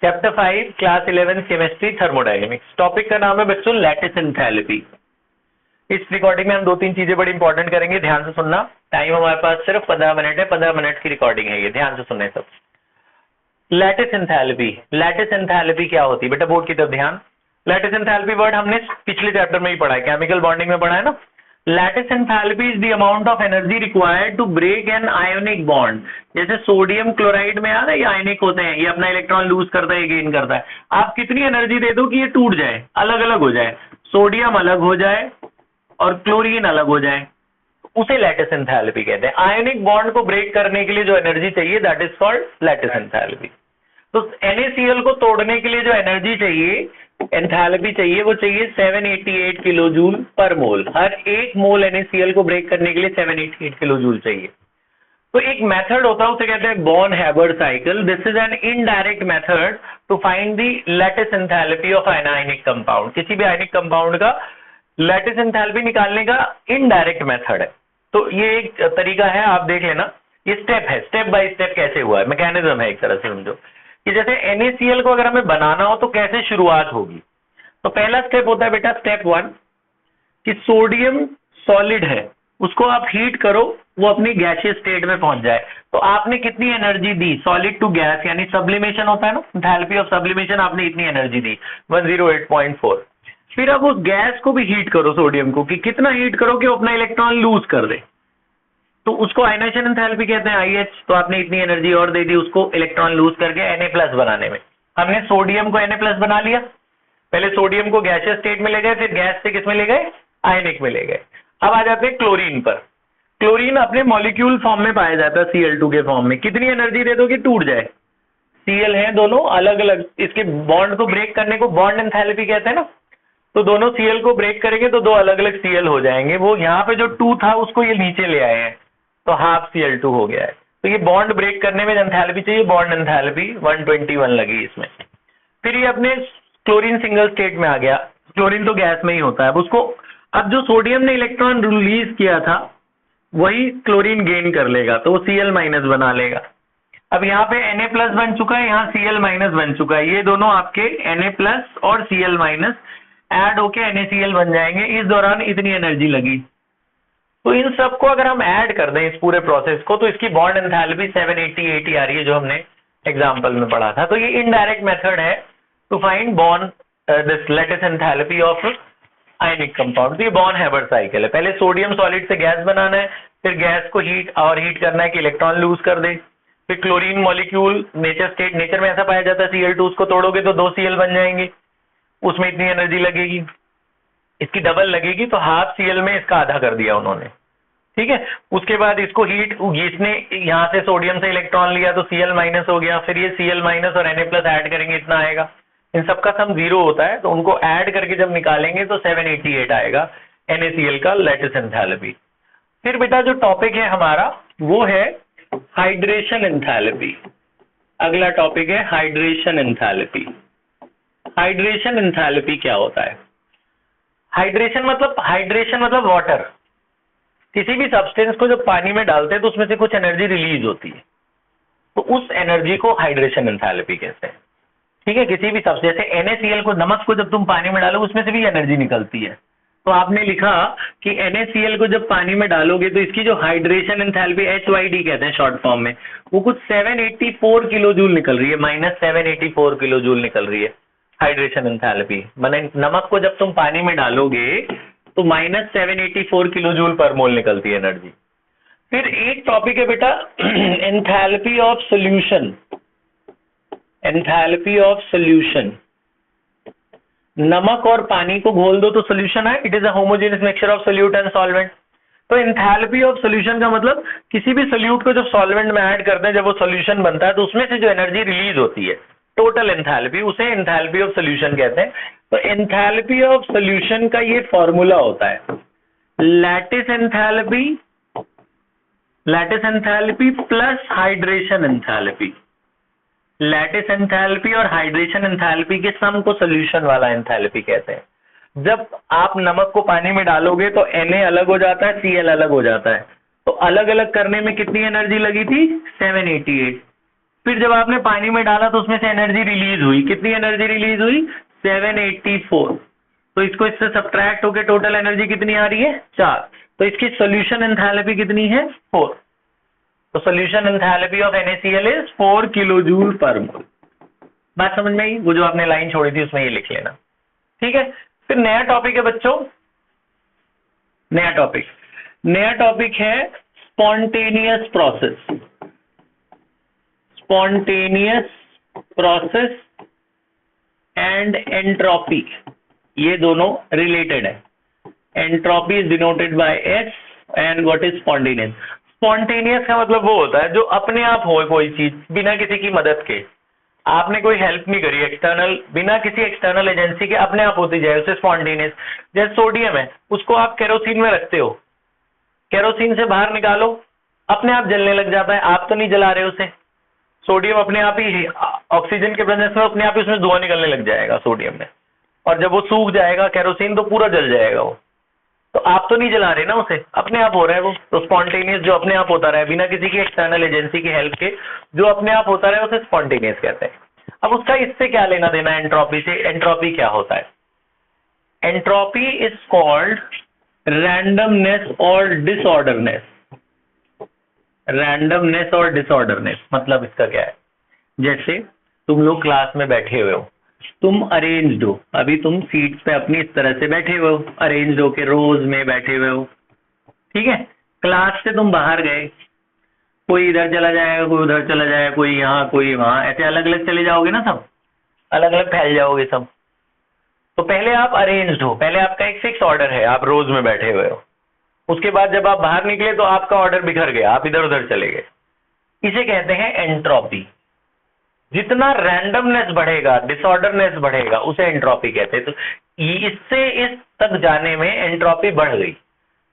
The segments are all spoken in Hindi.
Chapter 5 class 11 chemistry thermodynamics. Topic का नाम है बच्चों लैटिस एंथैल्पी। इस रिकॉर्डिंग में हम दो तीन चीजें बड़ी इंपॉर्टेंट करेंगे, ध्यान से सुनना। टाइम हमारे पास सिर्फ 15 मिनट है, 15 मिनट की रिकॉर्डिंग है ये, ध्यान से सुनना सब। लैटिस एंथैल्पी, लैटिस एंथैल्पी क्या होती है बेटा, बोर्ड की तरफ ध्यान। लैटिस एंथैल्पी वर्ड हमने पिछले चैप्टर में ही पढ़ा है, केमिकल बॉन्डिंग में पढ़ा है ना। Lattice enthalpy is the amount of energy required to break an ionic bond. जैसे सोडियम क्लोराइड में यार ये आयनिक होते हैं, ये अपना इलेक्ट्रॉन लूज करता है, गेन करता है। आप कितनी एनर्जी दे दो कि ये टूट जाए, अलग अलग हो जाए, सोडियम अलग हो जाए और क्लोरीन अलग हो जाए, उसे लैटिस एंथैल्पी कहते हैं। आयनिक बॉन्ड को ब्रेक करने के लिए जो एनर्जी चाहिए that is called lattice enthalpy. तो NaCl को तोड़ने के लिए जो एनर्जी चाहिए, एंथैल्पी चाहिए, वो चाहिए 788 किलो जूल पर मोल। हर एक मोल NaCl को ब्रेक करने के लिए 788 किलो जूल चाहिए। तो एक मेथड होता है, उसे कहते हैं Born Haber cycle. This is an indirect method to find the lattice enthalpy of an ionic compound. किसी भी आयनिक कंपाउंड का लैटिस एंथैल्पी निकालने का इनडायरेक्ट मेथड है। तो ये एक तरीका है, आप देख लेना। ये स्टेप है, स्टेप बाय स्टेप कैसे हुआ है, मैकेनिज्म है एक तरह से समझो कि जैसे NaCl को अगर हमें बनाना हो तो कैसे शुरुआत होगी। तो पहला स्टेप होता है बेटा स्टेप 1 कि सोडियम सॉलिड है, उसको आप हीट करो, वो अपनी गैसियस स्टेट में पहुंच जाए। तो आपने कितनी एनर्जी दी, सॉलिड टू गैस, यानी सब्लिमेशन होता है ना, एंथैल्पी ऑफ सब्लिमेशन, आपने इतनी एनर्जी दी 108.4। फिर अब उस गैस को भी हीट करो, सोडियम को, कि कितना हीट करो कि वो अपना इलेक्ट्रॉन लूज कर दे, तो उसको आयनाइजेशन एंथैल्पी कहते हैं IH। तो आपने इतनी एनर्जी और दे दी उसको इलेक्ट्रॉन लूज करके Na+ बनाने में। हमने सोडियम को Na+ बना लिया, पहले सोडियम को गैसियस स्टेट में ले गए, फिर गैस से किस में ले गए, आयनिक में ले गए। अब आ जाते हैं क्लोरीन पर। क्लोरीन अपने मॉलिक्यूल फॉर्म में पाया जाता है Cl2 के फॉर्म में। कितनी एनर्जी दे दो कि टूट जाए, Cl है दोनों अलग अलग, इसके बॉन्ड को ब्रेक करने को बॉन्ड एंथैल्पी कहते हैं ना। तो दोनों Cl को ब्रेक करेंगे तो दो अलग अलग Cl हो जाएंगे। वो यहाँ पे जो 2 था उसको ये नीचे ले आए हैं, तो हाफ Cl2 हो गया है। तो ये बॉन्ड ब्रेक करने में एंथैल्पी चाहिए, बॉन्ड एंथैल्पी 121 लगी इसमें। फिर ये अपने क्लोरीन सिंगल स्टेट में आ गया, क्लोरीन तो गैस में ही होता है। अब उसको, अब जो सोडियम ने इलेक्ट्रॉन रिलीज किया था वही क्लोरीन गेन कर लेगा, तो वो Cl- बना लेगा। अब यहाँ पे Na+ बन चुका है, यहाँ Cl- बन चुका है। ये दोनों आपके Na+ और Cl- ऐड होके NaCl बन जाएंगे। इस दौरान इतनी एनर्जी लगी। तो इन सबको अगर हम ऐड कर दें इस पूरे प्रोसेस को, तो इसकी बॉन्ड एंथैल्पी 780 आ रही है, जो हमने एग्जांपल में पढ़ा था। तो ये इनडायरेक्ट मेथड है to find bond this lattice enthalpy of ionic compound. तो ये बॉर्न हैबर्ड साइकिल है। पहले सोडियम सॉलिड से गैस बनाना है, फिर गैस को हीट करना है कि इलेक्ट्रॉन लूज कर दे। फिर क्लोरीन मॉलिक्यूल नेचर में ऐसा पाया जाता है Cl2, उसको तोड़ोगे तो 2 Cl बन जाएंगे, उसमें इतनी एनर्जी लगेगी, इसकी डबल लगेगी, तो हाफ Cl में इसका आधा कर दिया उन्होंने, ठीक है। उसके बाद इसको इसने यहाँ से सोडियम से इलेक्ट्रॉन लिया तो Cl- हो गया, फिर ये Cl- और Na+ ऐड करेंगे, इतना आएगा। इन सबका सम 0 होता है, तो उनको ऐड करके जब निकालेंगे तो 788 आएगा NaCl का लैटिस एंथैल्पी। फिर बेटा जो टॉपिक है हमारा वो है हाइड्रेशन एंथैल्पी। अगला टॉपिक है हाइड्रेशन एंथैल्पी। हाइड्रेशन एंथैल्पी क्या होता है? हाइड्रेशन मतलब वाटर। किसी भी सब्सटेंस को जब पानी में डालते हैं तो उसमें से कुछ एनर्जी रिलीज होती है, तो उस एनर्जी को हाइड्रेशन एंथैल्पी कहते हैं, ठीक है। किसी भी सब्सटेंस, जैसे NaCl को, नमक को जब तुम पानी में डालो उसमें से भी एनर्जी निकलती है। तो आपने लिखा कि NaCl को जब पानी में डालोगे तो इसकी जो हाइड्रेशन एंथैल्पी HYD कहते हैं शॉर्ट फॉर्म में, वो कुछ 784 किलो जूल निकल रही है, -784 किलो जूल निकल रही है हाइड्रेशन एंथैल्पी। माने नमक को जब तुम पानी में डालोगे तो -784 किलो जूल पर मोल निकलती है एनर्जी। फिर एक टॉपिक है बेटा enthalpy of solution. Enthalpy of solution, नमक और पानी को घोल दो तो सॉल्यूशन है, it is a homogeneous mixture of solute and solvent. तो एंथैल्पी ऑफ सॉल्यूशन का मतलब किसी भी सोल्यूट को जब सॉल्वेंट में ऐड करते हैं, जब वो सॉल्यूशन बनता है तो उसमें से जो एनर्जी रिलीज होती है, टोटल एंथैल्पी, उसे एंथैल्पी ऑफ सॉल्यूशन कहते हैं। तो एंथैल्पी ऑफ सॉल्यूशन का ये फॉर्मूला होता है lattice enthalpy plus hydration enthalpy. Lattice enthalpy और हाइड्रेशन एंथैल्पी के सम को सॉल्यूशन वाला एंथैल्पी कहते हैं। जब आप नमक को पानी में डालोगे तो Na अलग हो जाता है, Cl अलग हो जाता है। तो अलग अलग करने में कितनी एनर्जी लगी थी? 788। फिर जब आपने पानी में डाला तो उसमें से एनर्जी रिलीज हुई, कितनी एनर्जी रिलीज हुई? 784। तो इसको इससे सब्ट्रैक्ट होकर टोटल एनर्जी कितनी आ रही है? 4। तो इसकी सोल्यूशन एंथैल्पी कितनी है? 4। तो solution enthalpy of NaCl is 4 kilojoule पर मोल। बात समझ में आई? वो जो आपने लाइन छोड़ी थी उसमें ये लिख लेना, ठीक है। फिर नया टॉपिक है बच्चों, नया टॉपिक है spontaneous process. Spontaneous process and entropy, ये दोनों रिलेटेड है। Entropy is denoted by S and what is spontaneous? Spontaneous का मतलब वो होता है जो अपने आप हो, कोई चीज बिना किसी की मदद के, आपने कोई हेल्प नहीं करी एक्सटर्नल, बिना किसी एक्सटर्नल एजेंसी के अपने आप होती जाए, उसे स्पॉन्टेनियस। जैसे सोडियम है, उसको आप केरोसिन में रखते हो, केरोसिन से बाहर निकालो, अपने आप जलने लग जाता है, आप तो नहीं जला रहे उसे। सोडियम अपने आप ही ऑक्सीजन के प्रेजेंस में अपने आप ही उसमें धुआं निकलने लग जाएगा सोडियम में, और जब वो सूख जाएगा केरोसिन तो पूरा जल जाएगा वो। तो आप तो नहीं जला रहे ना उसे, अपने आप हो रहा है वो। तो स्पॉन्टेनियस जो अपने आप होता रहा है बिना किसी की एक्सटर्नल एजेंसी की हेल्प के, जो अपने आप होता रहा है उसे स्पॉन्टेनियस कहते हैं। अब उसका इससे क्या लेना देना है एंट्रोपी से? एंट्रोपी क्या होता है? एंट्रोपी इज कॉल्ड रैंडमनेस और डिसऑर्डरनेस। रैंडमनेस और डिसऑर्डरनेस मतलब इसका क्या है? जैसे तुम लोग क्लास में बैठे हुए हो, तुम अरेंज्ड हो, अभी तुम सीट्स पे अपनी इस तरह से बैठे हुए हो, अरेंज्ड हो के रोज में बैठे हुए हो, ठीक है। क्लास से तुम बाहर गए, कोई इधर चला जाएगा, कोई उधर चला जाएगा, कोई यहाँ कोई वहां, ऐसे अलग अलग चले जाओगे ना, सब अलग अलग फैल जाओगे सब। तो पहले आप अरेंज्ड हो, पहले आपका एक फिक्स ऑर्डर है, आप रोज में बैठे हुए हो। उसके बाद जब आप बाहर निकले तो आपका ऑर्डर बिखर गया, आप इधर उधर चले गए। इसे कहते हैं एंट्रोपी। जितना रैंडमनेस बढ़ेगा, डिसऑर्डरनेस बढ़ेगा, उसे एंट्रोपी कहते हैं। तो इससे इस तक जाने में एंट्रोपी बढ़ गई।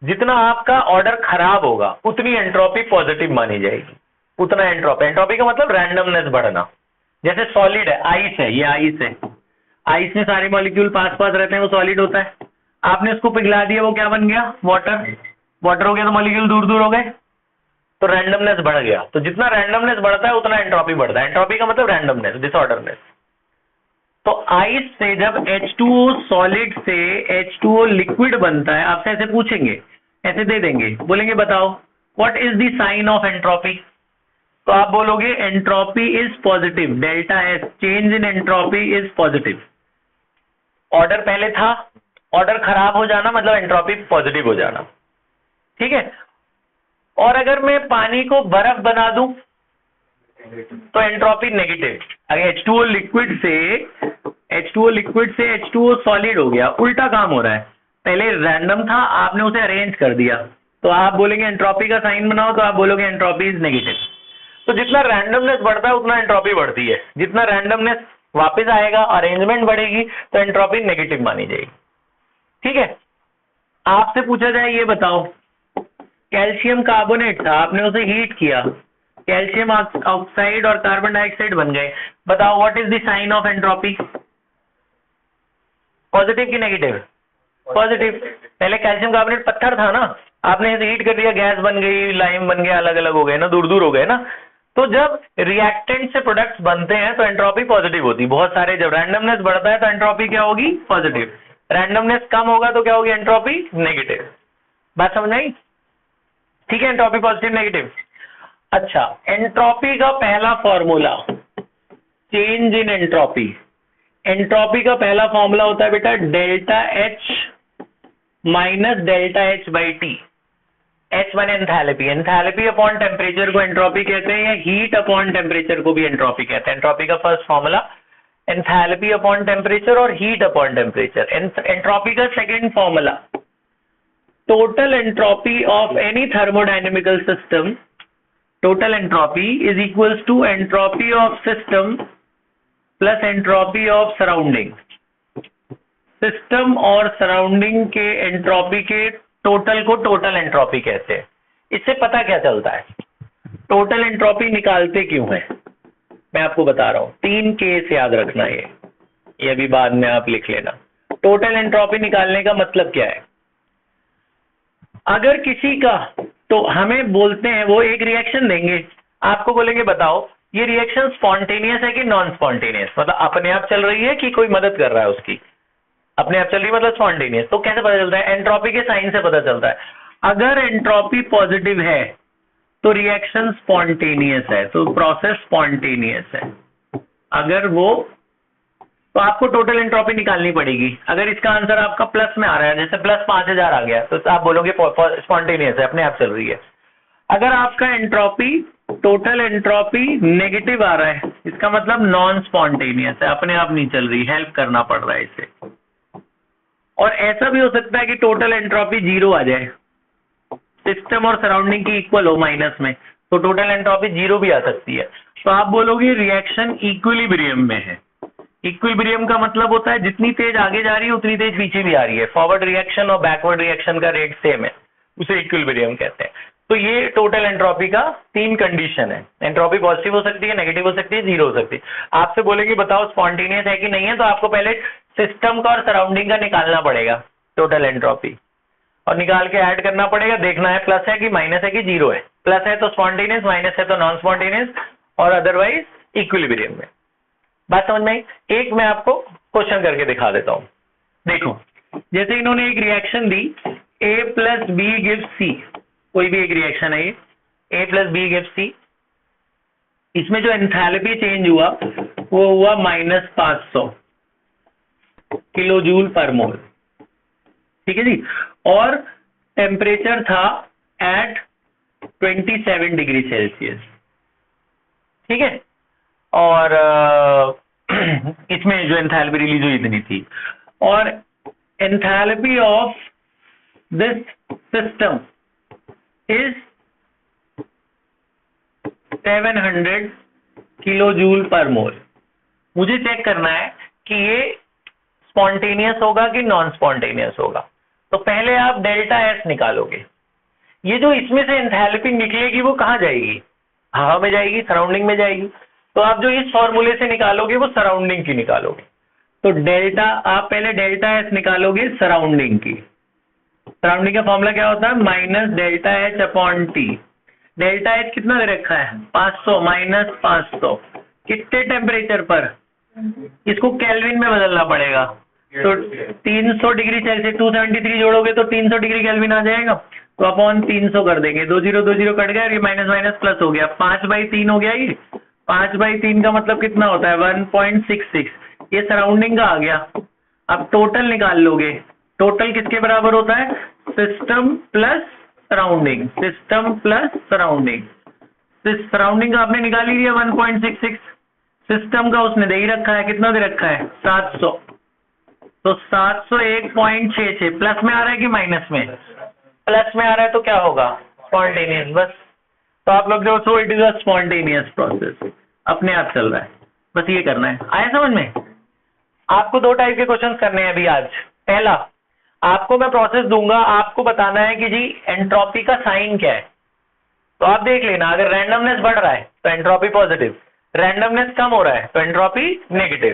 जितना आपका ऑर्डर खराब होगा उतनी एंट्रोपी पॉजिटिव मानी जाएगी, उतना एंट्रोपी का मतलब रैंडमनेस बढ़ना। जैसे सॉलिड है, आइस है, ये आइस है, आइस में सारे मॉलिक्यूल पास पास रहते हैं, वो सॉलिड होता है। आपने उसको पिघला दिया, वो क्या बन गया? वाटर। वाटर हो गया तो मॉलिक्यूल दूर दूर हो गए, तो रैंडमनेस बढ़ गया। तो जितना रैंडमनेस बढ़ता है उतना एंट्रोपी बढ़ता है। एंट्रोपी का मतलब रैंडमनेस, डिसऑर्डरनेस। तो आइस से जब H2O सॉलिड से H2O लिक्विड बनता है, आपसे ऐसे पूछेंगे, ऐसे दे देंगे, बोलेंगे बताओ what is the sign of entropy? तो आप बोलोगे entropy is positive, delta S, change in entropy is positive. Order पहले था, ऑर्डर खराब हो जाना मतलब एंट्रोपी पॉजिटिव हो जाना, ठीक है। और अगर मैं पानी को बर्फ बना दूं तो एंट्रोपी नेगेटिव। अगर H2O लिक्विड से H2O सॉलिड हो गया, उल्टा काम हो रहा है। पहले रैंडम था, आपने उसे अरेंज कर दिया, तो आप बोलेंगे एंट्रोपी का साइन बनाओ, तो आप बोलोगे एंट्रोपी इज नेगेटिव। तो जितना रैंडमनेस बढ़ता है उतना एंट्रोपी बढ़ती है। जितना रैंडमनेस वापस आएगा, अरेंजमेंट बढ़ेगी, तो एंट्रोपी नेगेटिव मानी जाएगी, ठीक है। आपसे पूछा जाए, ये बताओ कैल्शियम कार्बोनेट था, आपने उसे हीट किया, कैल्शियम ऑक्साइड और कार्बन डाइऑक्साइड बन गए। बताओ what is the sign of entropy? Positive की नेगेटिव? पॉजिटिव। पहले कैल्शियम कार्बोनेट पत्थर था ना, आपने इसे हीट कर दिया, गैस बन गई, लाइम बन गया, अलग अलग हो गए ना, दूर दूर हो गए ना। तो जब रिएक्टेंट से प्रोडक्ट्स बनते हैं तो एंट्रोपी पॉजिटिव होती है, बहुत सारे। जब रैंडमनेस बढ़ता है तो एंट्रोपी क्या होगी? पॉजिटिव। रैंडमनेस कम होगा तो क्या होगी? Entropy negative. बात समझ आई? ठीक है, एंट्रोपी पॉजिटिव नेगेटिव। अच्छा, एंट्रोपी का पहला formula, change in entropy. Entropy का पहला फॉर्मूला होता है बेटा delta H minus delta H by T. H one enthalpy, enthalpy upon temperature को एंट्रोपी कहते हैं, या हीट अपॉन टेम्परेचर को भी एंट्रोपी कहते हैं। एंट्रोपी का first formula enthalpy upon temperature और हीट अपॉन टेम्परेचर। एंट्रोपी का second formula total entropy of any thermodynamical system, total entropy is equals to entropy of system plus entropy of surrounding। System और सराउंडिंग के एंट्रोपी के टोटल को टोटल एंट्रोपी कहते हैं। इससे पता क्या चलता है? टोटल एंट्रोपी निकालते क्यों है, मैं आपको बता रहा हूं। 3 केस याद रखना, ये भी बाद में आप लिख लेना। टोटल एंट्रोपी निकालने का मतलब क्या है? अगर किसी का, तो हमें बोलते हैं, वो एक रिएक्शन देंगे, आपको बोलेंगे बताओ ये रिएक्शन स्पॉन्टेनियस है कि नॉन स्पॉन्टेनियस, मतलब अपने आप चल रही है कि कोई मदद कर रहा है उसकी, अपने आप चल रही है मतलब स्पॉन्टेनियस। तो कैसे पता चलता है? एंट्रोपी के साइन से पता चलता है। अगर एंट्रोपी पॉजिटिव है तो रिएक्शन स्पॉन्टेनियस है, तो प्रोसेस स्पॉन्टेनियस है। अगर वो, तो आपको टोटल एंट्रोपी निकालनी पड़ेगी। अगर इसका आंसर आपका प्लस में आ रहा है, जैसे प्लस 5000 आ गया, तो आप बोलोगे स्पॉन्टेनियस है, अपने आप चल रही है। अगर आपका एंट्रोपी, टोटल एंट्रोपी नेगेटिव आ रहा है, इसका मतलब नॉन स्पॉन्टेनियस है, अपने आप नहीं चल रही, हेल्प करना पड़ रहा है इसे। और ऐसा भी हो सकता है कि टोटल एंट्रोपी 0 आ जाए, सिस्टम और सराउंडिंग की इक्वल हो माइनस में, तो टोटल एंट्रोपी 0 भी आ सकती है। तो आप बोलोगे रिएक्शन इक्विलिब्रियम में है। इक्विलिब्रियम का मतलब होता है जितनी तेज आगे जा रही है उतनी तेज पीछे भी आ रही है। फॉरवर्ड रिएक्शन और बैकवर्ड रिएक्शन का रेट सेम है, उसे इक्विलिब्रियम कहते हैं। तो ये टोटल एंट्रोपी का 3 कंडीशन है। एंट्रोपी पॉजिटिव हो सकती है, नेगेटिव हो सकती है, 0 हो सकती है। आपसे बोलेंगे बताओ स्पॉन्टेनियस है कि नहीं है, तो आपको पहले सिस्टम का और सराउंडिंग का निकालना पड़ेगा टोटल एंट्रोपी, और निकाल के ऐड करना पड़ेगा, देखना है प्लस है कि माइनस है कि 0 है। प्लस है तो स्पॉन्टेनियस, माइनस है तो नॉन स्पॉन्टेनियस, और अदरवाइज इक्विलिब्रियम में। बात समझ में आई? एक मैं आपको क्वेश्चन करके दिखा देता हूं। देखो, जैसे इन्होंने एक रिएक्शन दी, A plus B gives C, कोई भी एक रिएक्शन है ये, A plus B gives C। इसमें जो एंथैल्पी चेंज हुआ वो हुआ -500 किलो जूल पर मोल, ठीक है जी। और टेम्परेचर था एट 27 डिग्री सेल्सियस, ठीक है। और इसमें जो एंथैल्पी रिलीज हुई इतनी थी, और enthalpy of this system is 700 kilo joule per mole. मुझे चेक करना है कि ये स्पॉन्टेनियस होगा कि नॉन स्पॉन्टेनियस होगा। तो पहले आप डेल्टा एस निकालोगे। ये जो इसमें से एंथैल्पी निकलेगी वो कहाँ जाएगी? हवा में जाएगी, सराउंडिंग में जाएगी। तो आप जो इस फॉर्मूले से निकालोगे वो सराउंडिंग की निकालोगे। तो डेल्टा, आप पहले डेल्टा एस निकालोगे सराउंडिंग की। सराउंडिंग का फॉर्मूला क्या होता है? Minus delta H upon T. Delta H कितना दे रखा है? 500 माइनस 500, कितने टेम्परेचर पर? इसको केल्विन में बदलना पड़ेगा। तो 300 डिग्री सेल्सियस, 273 जोड़ोगे तो 300 डिग्री केल्विन आ जाएगा। तो अपॉन 300 कर देंगे, 2 0 कट गया, ये माइनस माइनस प्लस हो गया, 5/3 हो गया। ये 5/3 का मतलब कितना होता है? 1.66। ये सराउंडिंग का आ गया। अब टोटल निकाल लोगे, टोटल किसके बराबर होता है? System plus surrounding, system plus surrounding. Surrounding का आपने निकाल ही लिया 1.66, सिस्टम का उसने दे ही रखा है, कितना दे रखा है? 700। तो 701.66 प्लस में आ रहा है कि माइनस में? प्लस में आ रहा है, तो क्या होगा? स्पॉन्टेनियस, बस। तो आप लोग जो, so it is a spontaneous process, अपने आप चल रहा है, बस ये करना है। आया समझ में? आपको 2 टाइप के क्वेश्चन करने हैं अभी आज। पहला, आपको मैं प्रोसेस दूंगा, आपको बताना है कि जी एंट्रोपी का साइन क्या है। तो आप देख लेना, अगर रैंडमनेस बढ़ रहा है तो एंट्रोपी पॉजिटिव, रैंडमनेस कम हो रहा है तो एंट्रोपी नेगेटिव।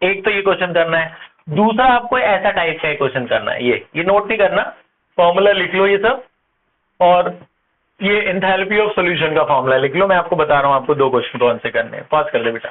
एक तो ये क्वेश्चन करना है। दूसरा, आपको ऐसा टाइप का क्वेश्चन करना है, ये नोट नहीं करना, फॉर्मूला लिख लो ये सब, और ये एंथैल्पी ऑफ सॉल्यूशन का फॉर्मूला लिख लो। मैं आपको बता रहा हूँ आपको 2 क्वेश्चन कौन से करने हैं। पॉज कर ले बेटा।